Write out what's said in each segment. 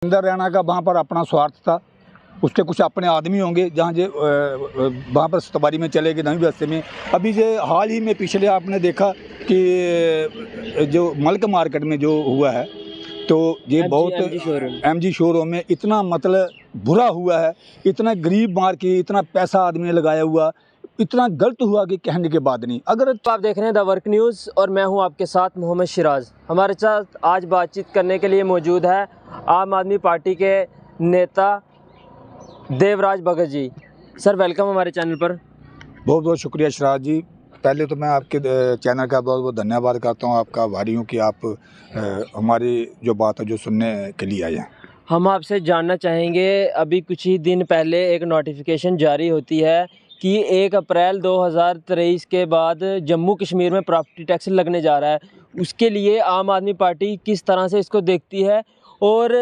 रविंदर रैना का वहाँ पर अपना स्वार्थ था, उसके कुछ अपने आदमी होंगे जहाँ जे वहाँ पर सतबारी में चले गए नवी बस्ती में। अभी जो हाल ही में पिछले आपने देखा कि जो मलक मार्केट में जो हुआ है, तो ये बहुत MG शोरूम में इतना मतलब बुरा हुआ है, इतना गरीब मार के इतना पैसा आदमी ने लगाया हुआ, इतना गलत हुआ कि कहने के बाद नहीं। अगर तो आप देख रहे हैं द वर्क न्यूज़ और मैं हूं आपके साथ मोहम्मद सिराज। हमारे साथ आज बातचीत करने के लिए मौजूद है आम आदमी पार्टी के नेता देवराज भगत जी। सर वेलकम हमारे चैनल पर। बहुत बहुत शुक्रिया सिराज जी। पहले तो मैं आपके चैनल का बहुत बहुत धन्यवाद करता हूँ, आपका आभारी हूँ कि आप हमारी जो बात है जो सुनने के लिए आए हैं। हम आपसे जानना चाहेंगे, अभी कुछ ही दिन पहले एक नोटिफिकेशन जारी होती है कि 1 अप्रैल 2023 के बाद जम्मू कश्मीर में प्रॉपर्टी टैक्स लगने जा रहा है। उसके लिए आम आदमी पार्टी किस तरह से इसको देखती है और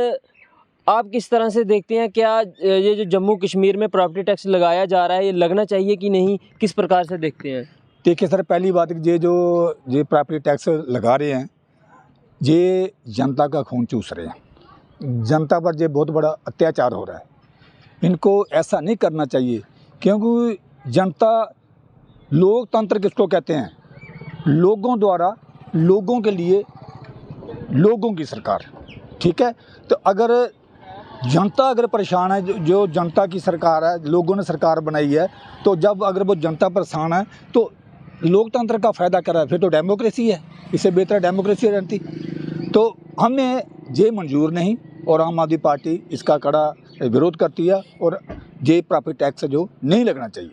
आप किस तरह से देखते हैं, क्या ये जो जम्मू कश्मीर में प्रॉपर्टी टैक्स लगाया जा रहा है ये लगना चाहिए कि नहीं, किस प्रकार से देखते हैं? देखिए सर, पहली बात ये जो प्रॉपर्टी टैक्स लगा रहे हैं ये जनता का खून चूस रहे हैं, जनता पर ये बहुत बड़ा अत्याचार हो रहा है। इनको ऐसा नहीं करना चाहिए क्योंकि जनता, लोकतंत्र किसको कहते हैं? लोगों द्वारा लोगों के लिए लोगों की सरकार, ठीक है। तो अगर जनता अगर परेशान है, जो जनता की सरकार है, लोगों ने सरकार बनाई है, तो जब अगर वो जनता परेशान है तो लोकतंत्र का फ़ायदा कर रहा है, फिर तो डेमोक्रेसी है, इससे बेहतर डेमोक्रेसी रहती। तो हमें ये मंजूर नहीं और आम आदमी पार्टी इसका कड़ा विरोध करती है और ये प्रॉपर्टी टैक्स जो नहीं लगना चाहिए।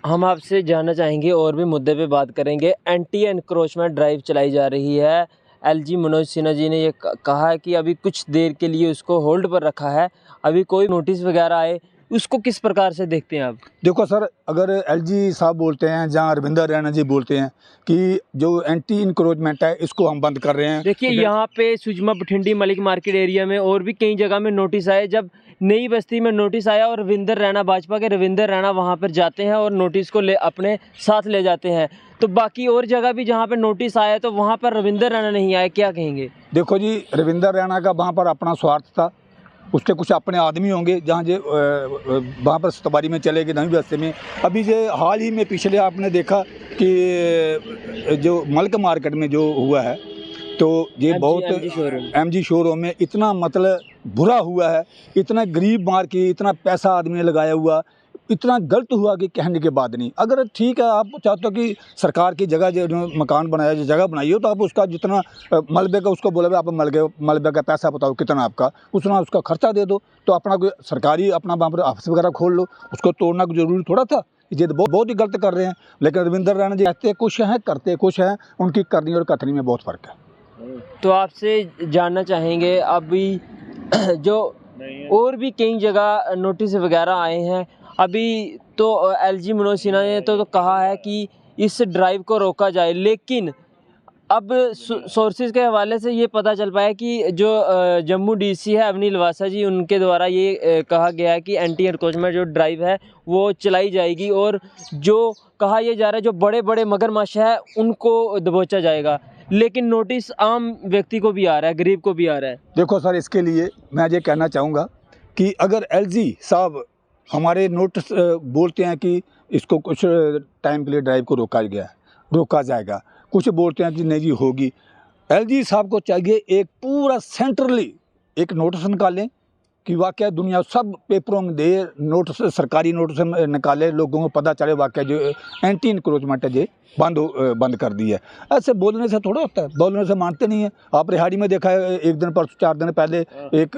हम आपसे जानना चाहेंगे और भी मुद्दे पे बात करेंगे। एंटी एनक्रोचमेंट ड्राइव चलाई जा रही है। LG मनोज सिन्हा जी ने ये कहा है कि अभी कुछ देर के लिए उसको होल्ड पर रखा है, अभी कोई नोटिस वगैरह आए, उसको किस प्रकार से देखते हैं आप? देखो सर, अगर LG साहब बोलते हैं, जहाँ रविंदर रैना जी बोलते हैं कि जो एंटी इंक्रोचमेंट है इसको हम बंद कर रहे हैं। देखिए यहाँ पे सुजमा बठिंडी मलिक मार्केट एरिया में और भी कई जगह में नोटिस आए। जब नई बस्ती में नोटिस आया और रविंदर रैना, भाजपा के रविंदर रैना वहाँ पर जाते हैं और नोटिस को अपने साथ ले जाते हैं, तो बाकी और जगह भी जहाँ पे नोटिस आया तो वहाँ पर रविंदर रैना नहीं आए, क्या कहेंगे? देखो जी, रविंदर रैना का वहाँ पर अपना स्वार्थ था, उसके कुछ अपने आदमी होंगे जहाँ जे वहाँ पर सतबारी में चले गए नवी बस्ती में। अभी जो हाल ही में पिछले आपने देखा कि जो मलक मार्केट में जो हुआ है, तो ये बहुत MG शोरूम में इतना मतलब बुरा हुआ है, इतना गरीब मार के इतना पैसा आदमी ने लगाया हुआ, इतना गलत हुआ कि कहने के बाद नहीं। अगर ठीक है, आप चाहते हो कि सरकार की जगह जो मकान बनाया, जो जगह बनाई हो, तो आप उसका जितना मलबे का उसको बोले आप मलबे का पैसा बताओ कितना आपका, उतना उसका खर्चा दे दो, तो अपना कोई सरकारी अपना वहाँ पर ऑफिस वगैरह खोल लो। उसको तोड़ना कोई ज़रूरी थोड़ा था। ये तो बहुत ही गलत कर रहे हैं। लेकिन रविंदर रैना जी कहते कुछ हैं करते कुछ हैं, उनकी करनी और कथनी में बहुत फ़र्क है। तो आपसे जानना चाहेंगे, अभी जो और भी कई जगह नोटिस वगैरह आए हैं, अभी तो LG मनोज सिन्हा ने तो कहा है कि इस ड्राइव को रोका जाए, लेकिन अब सोर्सेज के हवाले से ये पता चल पाया कि जो जम्मू DC है अवनी लवासा जी, उनके द्वारा ये कहा गया है कि एंटी एनक्रोचमेंट जो ड्राइव है वो चलाई जाएगी और जो कहा यह जा रहा है जो बड़े बड़े मगरमच्छ है उनको दबोचा जाएगा, लेकिन नोटिस आम व्यक्ति को भी आ रहा है, गरीब को भी आ रहा है। देखो सर, इसके लिए मैं ये कहना चाहूँगा कि अगर LG साहब हमारे नोटिस बोलते हैं कि इसको कुछ टाइम के लिए ड्राइव को रोका जाएगा, कुछ बोलते हैं कि नहीं जी होगी, LG साहब को चाहिए एक पूरा सेंट्रली एक नोटिस निकालें कि वाकई दुनिया सब पेपरों में दे, नोटिस सरकारी नोटिस निकाले, लोगों को पता चले वाकई जो एंटी इंक्रोचमेंट है ये बंद कर दी है। ऐसे बोलने से थोड़ा होता है, बोलने से मानते नहीं है। आप रिहाड़ी में देखा है, एक दिन पर 4 दिन पहले एक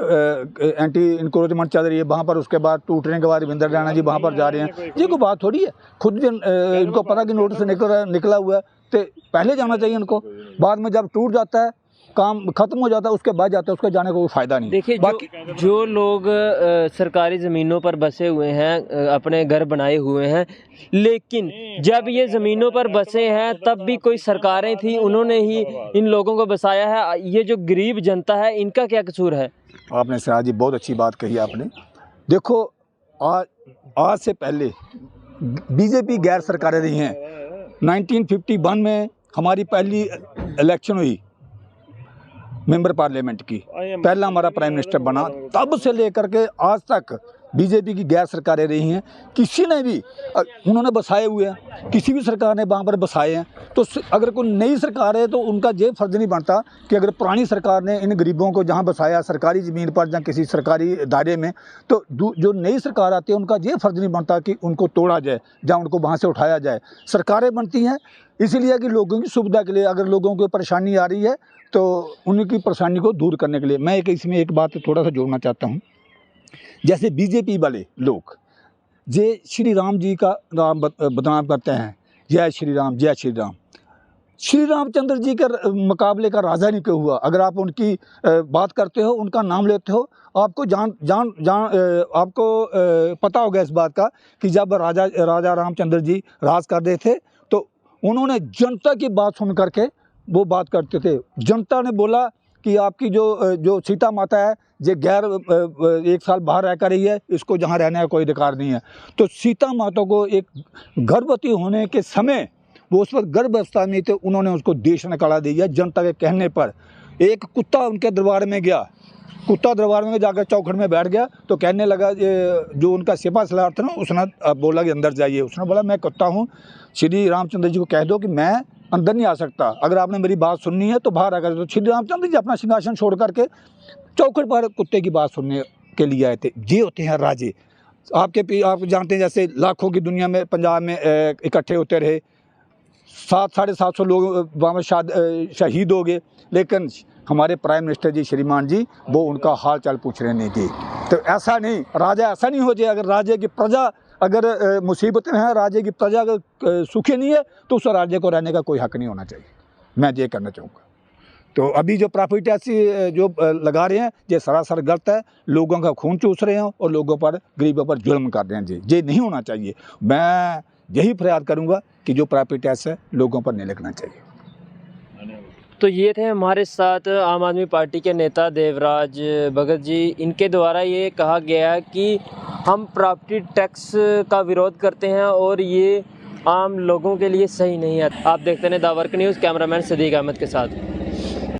एंटी इंक्रोचमेंट चल रही है वहाँ पर, उसके बाद टूटने के बाद रविंदर रैना जी वहाँ पर जा रहे हैं। ये कोई बात थोड़ी है, खुद इनको पता कि नोटिस निकला हुआ है तो पहले जाना चाहिए इनको। बाद में जब टूट जाता है, काम खत्म हो जाता है, उसके बाद जाता है, उसके जाने को कोई फ़ायदा नहीं। देखिए जो लोग सरकारी ज़मीनों पर बसे हुए हैं, अपने घर बनाए हुए हैं, लेकिन जब ये ज़मीनों पर बसे हैं तब भी कोई सरकारें थी, उन्होंने ही इन लोगों को बसाया है। ये जो गरीब जनता है इनका क्या कसूर है? आपने सिराज जी बहुत अच्छी बात कही आपने। देखो आज से पहले BJP गैर सरकारें रही हैं। 1951 में हमारी पहली इलेक्शन हुई, मेंबर पार्लियामेंट की, पहला हमारा प्राइम मिनिस्टर बना, तब से लेकर के आज तक बीजेपी की गैर सरकारें रही हैं। किसी ने भी उन्होंने बसाए हुए हैं, किसी भी सरकार ने वहाँ पर बसाए हैं। तो अगर कोई नई सरकार है तो उनका ये फर्ज नहीं बनता कि अगर पुरानी सरकार ने इन गरीबों को जहाँ बसाया सरकारी ज़मीन पर या किसी सरकारी दायरे में, तो जो नई सरकार आती है उनका ये फर्ज नहीं बनता कि उनको तोड़ा जाए या उनको वहाँ से उठाया जाए। सरकारें बनती हैं इसलिए कि लोगों की सुविधा के लिए, अगर लोगों को परेशानी आ रही है तो उनकी परेशानी को दूर करने के लिए। मैं इसमें एक बात थोड़ा सा जोड़ना चाहता हूँ। जैसे बीजेपी वाले लोग जय श्री राम जी का नाम बदनाम करते हैं, जय श्री राम जय श्री राम। श्री रामचंद्र जी के मुकाबले का राजा नहीं क्यों हुआ? अगर आप उनकी बात करते हो, उनका नाम लेते हो, आपको आपको पता होगा इस बात का कि जब राजा रामचंद्र जी राज कर रहे थे तो उन्होंने जनता की बात सुन करके वो बात करते थे। जनता ने बोला कि आपकी जो सीता माता है ये गैर 1 साल बाहर रह कर रही है, इसको जहाँ रहने का कोई अधिकार नहीं है। तो सीता माता को एक गर्भवती होने के समय वो उस पर गर्भ अवस्था में थे, उन्होंने उसको देश निकाला दिया जनता के कहने पर। एक कुत्ता उनके दरबार में गया, कुत्ता दरबार में जाकर चौखट में बैठ गया तो कहने लगा, जो उनका सिपा सलार था ना, उसने बोला कि अंदर जाइए। उसने बोला मैं कुत्ता हूँ, श्री रामचंद्र जी को कह दो कि मैं अंदर नहीं आ सकता, अगर आपने मेरी बात सुननी है तो बाहर आकर। तो श्री रामचंद्र जी अपना सिंहासन छोड़ करके चौखट पर कुत्ते की बात सुनने के लिए आए थे। ये होते हैं राजे। आप जानते हैं जैसे लाखों की दुनिया में पंजाब में इकट्ठे होते रहे, 700-750 लोग वहाँ शहीद हो गए, लेकिन हमारे प्राइम मिनिस्टर जी श्रीमान जी वो उनका हाल चाल पूछ रहे नहीं थे। तो ऐसा नहीं, राजा ऐसा नहीं हो जाए। अगर राज्य की प्रजा अगर मुसीबत में है, राज्य की प्रजा अगर सुखी नहीं है तो उस राज्य को रहने का कोई हक नहीं होना चाहिए। मैं ये कहना चाहूँगा। तो अभी जो प्रॉपर्टी टैक्स जो लगा रहे हैं ये सरासर गलत है, लोगों का खून चूस रहे हैं और लोगों पर, गरीबों पर जुल्म कर रहे हैं। ये नहीं होना चाहिए। मैं यही फरियाद करूँगा कि जो प्रॉपर्टी टैक्स है लोगों पर नहीं लगना चाहिए। तो ये थे हमारे साथ आम आदमी पार्टी के नेता देवराज भगत जी। इनके द्वारा ये कहा गया है कि हम प्रॉपर्टी टैक्स का विरोध करते हैं और ये आम लोगों के लिए सही नहीं है। आप देखते हैं the work news, cameraman Sadiq Ahmed के साथ।